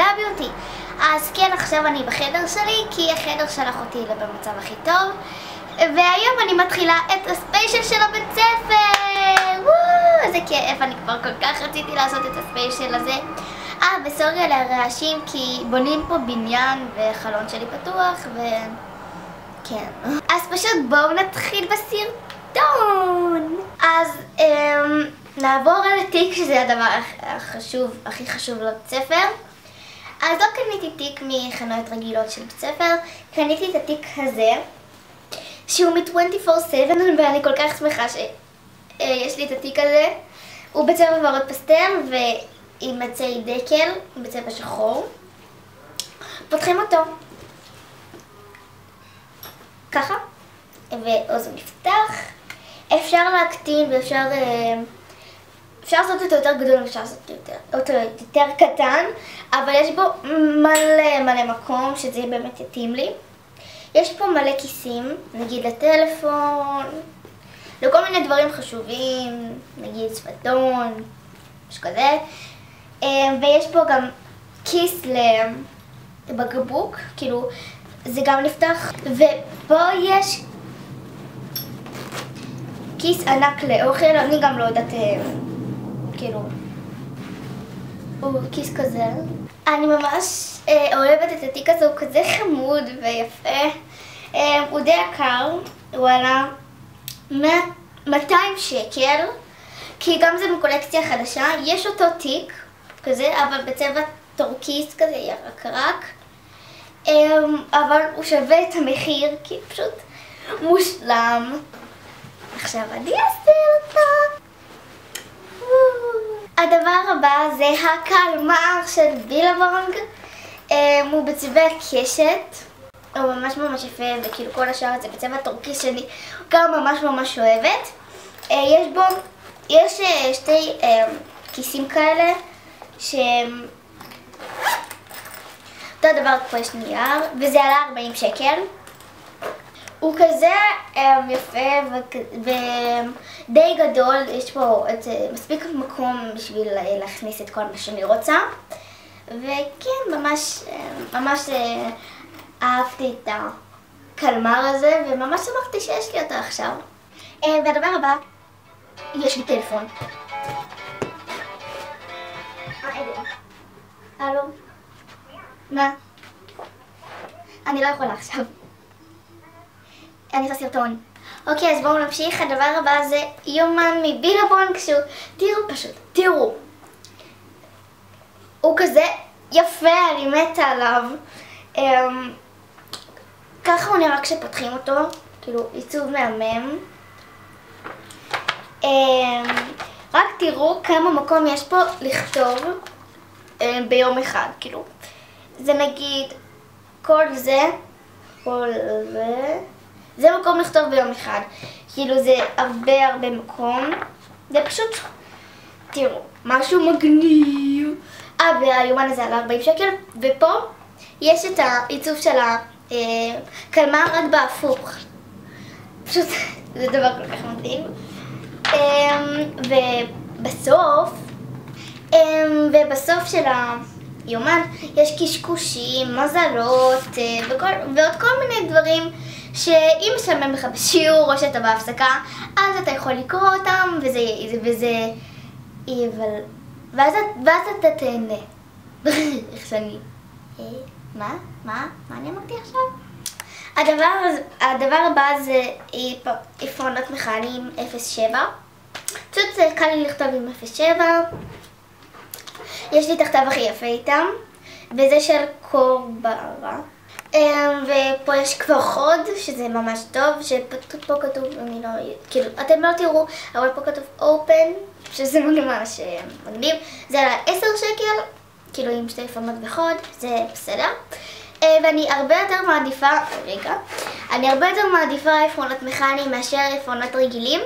להביא אותי. אז כן, עכשיו אני בחדר שלי, כי החדר שלח אותי במצב הכי טוב. והיום אני מתחילה את הספיישל של הבית ספר! וואו, איזה כיף, אני כבר כל כך רציתי לעשות את הספיישל הזה. וסורי על הרעשים, כי בונים פה בניין וחלון שלי פתוח, כן. אז פשוט בואו נתחיל בסרטון! אז נעבור על התיק, שזה הדבר הכי חשוב לבית ספר. אז לא קניתי תיק מחנויות רגילות של בית ספר, קניתי את התיק הזה, שהוא מ-24/7, ואני כל כך שמחה שיש לי את התיק הזה. הוא בצבע ורוד פסטל ועם מצעי דקל, בצבע שחור. פותחים אותו ככה, ועוז נפתח. אפשר להקטין ואפשר לעשות אותו יותר גדול, אפשר לעשות אותו יותר קטן, אבל יש בו מלא מקום שזה באמת יתאים לי. יש פה מלא כיסים, נגיד לטלפון, לכל מיני דברים חשובים, נגיד שפתון, משהו כזה. ויש פה גם כיס לבקבוק, כאילו זה גם נפתח. ופה יש כיס ענק לאוכל, אני גם לא יודעת, כאילו, הוא כיס כזה. אני ממש אוהבת את התיק הזה, הוא כזה חמוד ויפה. הוא די יקר, הוא עלה 200 שקל, כי גם זה מקולקציה חדשה. יש אותו תיק כזה, אבל בצבע טורקיס כזה ירק, אבל הוא שווה את המחיר, כי פשוט מושלם. עכשיו אני אעשה אותה. הדבר הבא זה הקלמר של בילבונג. הוא בצבע קשת, הוא ממש יפה, וכאילו כל השאר זה בצבע טורקיס שאני גם ממש אוהבת. יש שתי כיסים כאלה שהם אותו דבר, פה יש נייר, וזה עלה 40 שקל. הוא כזה יפה ודי גדול, יש פה מספיק מקום בשביל להכניס את כל מה שאני רוצה. וכן, ממש אהבתי את הקלמר הזה, וממש שמחתי שיש לי אותו עכשיו. והדבר הבא, יש לי טלפון. הלו? מה? אני לא יכולה עכשיו. אני עושה סרטון. אוקיי, אז בואו נמשיך. הדבר הבא זה יומן מבילבונג, תראו. הוא כזה יפה, אני מתה עליו. ככה הוא נראה כשפותחים אותו, כאילו עיצוב מהמם. רק תראו כמה מקום יש פה לכתוב ביום אחד, כאילו. זה נגיד כל זה מקום לכתוב ביום אחד. כאילו זה הרבה מקום. זה פשוט, תראו, משהו מגניב. והיומן הזה עלה 40 שקל, ופה יש את העיצוב של הקלמר רק בהפוך. פשוט זה דבר כל כך מדהים. ובסוף של היומן יש קשקושים, מזלות ועוד כל מיני דברים שאם משלמים לך בשיעור או שאתה בהפסקה, אז אתה יכול לקרוא אותם ואז אתה תהנה. איך שאני... מה אני אמרתי עכשיו? הדבר הבא זה עפרונות מכניים 07. פשוט זה קל לי לכתוב עם 07. יש לי את הכתב הכי יפה איתם, וזה של קורברה. ופה יש כבר חוד, שזה ממש טוב, שפה כתוב, אני לא... כאילו, אתם לא תראו, אבל פה כתוב open, שזה ממש מגניב. זה עלה 10 שקל, כאילו עם שתי עפרונות וחוד, זה בסדר. ואני הרבה יותר מעדיפה עפרונות מכניים מאשר עפרונות רגילים,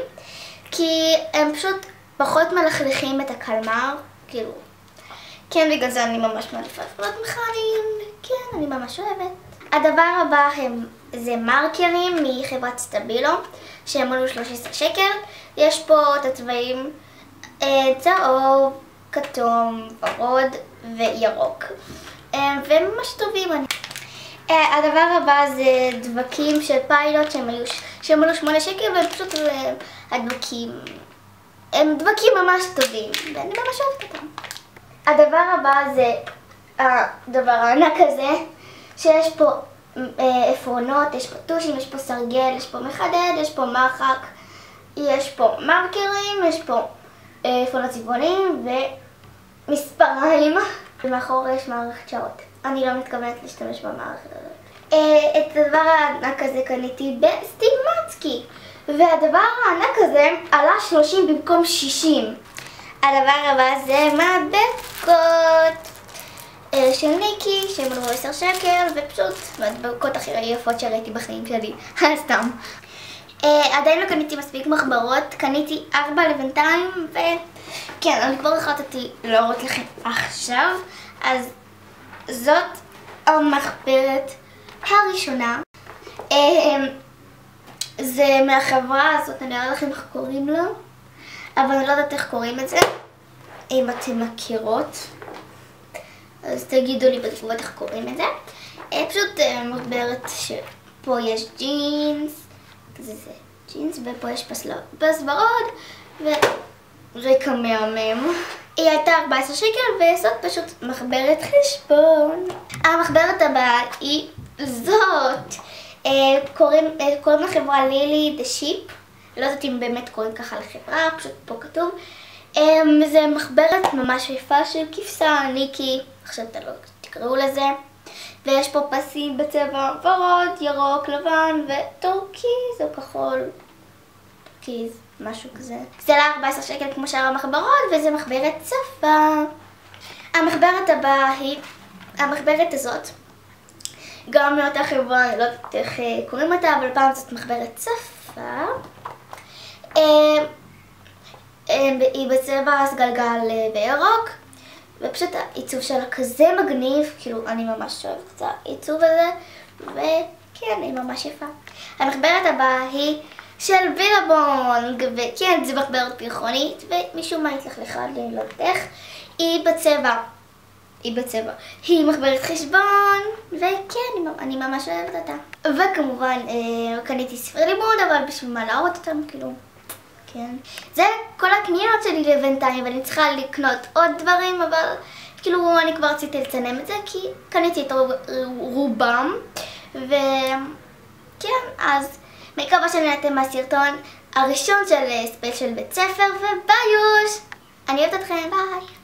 כי הם פשוט פחות מלכלכים את הקלמר, כאילו. כן, בגלל זה אני ממש מעדיפה עפרונות מכניים, כן, אני ממש אוהבת. הדבר הבא זה מרקרים מחברת סטבילו, שהם עלו 13 שקל. יש פה את הצבעים צהוב, כתום, ורוד וירוק. והם ממש טובים. הדבר הבא זה דבקים של פיילוט שהם עלו 8 שקל, והם פשוט הדבקים, הם דבקים ממש טובים, ואני ממש אוהבת אותם. הדבר הבא זה הדבר הענק הזה, שיש פה עפרונות, יש פה טושים, יש פה סרגל, יש פה מחדד, יש פה מחק, יש פה מרקרים, יש פה עפרונות צבעוניים ומספריים. ומאחור יש מערכת שעות. אני לא מתכוונת להשתמש במערכת הזאת. את הדבר הענק הזה קניתי בסטימצקי, והדבר הענק הזה עלה 30 במקום 60. הדבר הבא זה מדבקות של ניקי, שהם עלו 10 שקל, ופשוט מדבקות הכי יפות שראיתי בחיים שלי. סתם. עדיין לא קניתי מספיק מחברות, קניתי 4 לבינתיים, וכן, אני כבר החלטתי להראות לכם עכשיו. אז זאת המחברת הראשונה. זה מהחברה הזאת, אני אראה לכם איך קוראים לה, אבל אני לא יודעת איך קוראים את זה. אם אתם מכירות, אז תגידו לי בתגובות איך קוראים את זה. פשוט מחברת שפה יש ג'ינס, זה ג'ינס, ופה יש פס ורוד ורקע מהמם. היא הייתה 14 שקל, וזאת פשוט מחברת חשבון. המחברת הבאה היא זאת. קוראים לחברה לילי דה שיפ. לא יודעת אם באמת קוראים ככה לחברה, פשוט פה כתוב. זה מחברת ממש יפה של כבשה, ניקי, עכשיו תקראו לזה. ויש פה פסים בצבע ורוד, ירוק, לבן וטורקיז או כחול. טורקיז, משהו כזה. זה עלה 14 שקל כמו שאר המחברות, וזה מחברת שפה. המחברת הבאה היא המחברת הזאת. גם מאותה חברה, אני לא יודעת איך קוראים אותה, אבל פעם זאת מחברת שפה. היא בצבע סגלגל וירוק, ופשוט העיצוב שלה כזה מגניב, כאילו אני ממש אוהבת את העיצוב הזה, וכן, היא ממש יפה. המחברת הבאה היא של בילבונג, וכן, זו מחברת פרחונית, ומשום מה התלכלכה, אני לא יודעת איך. היא בצבע. היא מחברת חשבון, וכן, אני ממש אוהבת אותה. וכמובן, קניתי ספרי לימוד, אבל בשביל מה להראות אותם, כאילו, כן. זה כל הקניות שלי לבינתיים, ואני צריכה לקנות עוד דברים, אבל כאילו אני כבר רציתי לצנם את זה, כי קניתי את רובם, וכן, אז מקווה שנהנתם מהסרטון הראשון של ספיישל בית ספר, וביי יוש! אני אוהבת אתכם, ביי!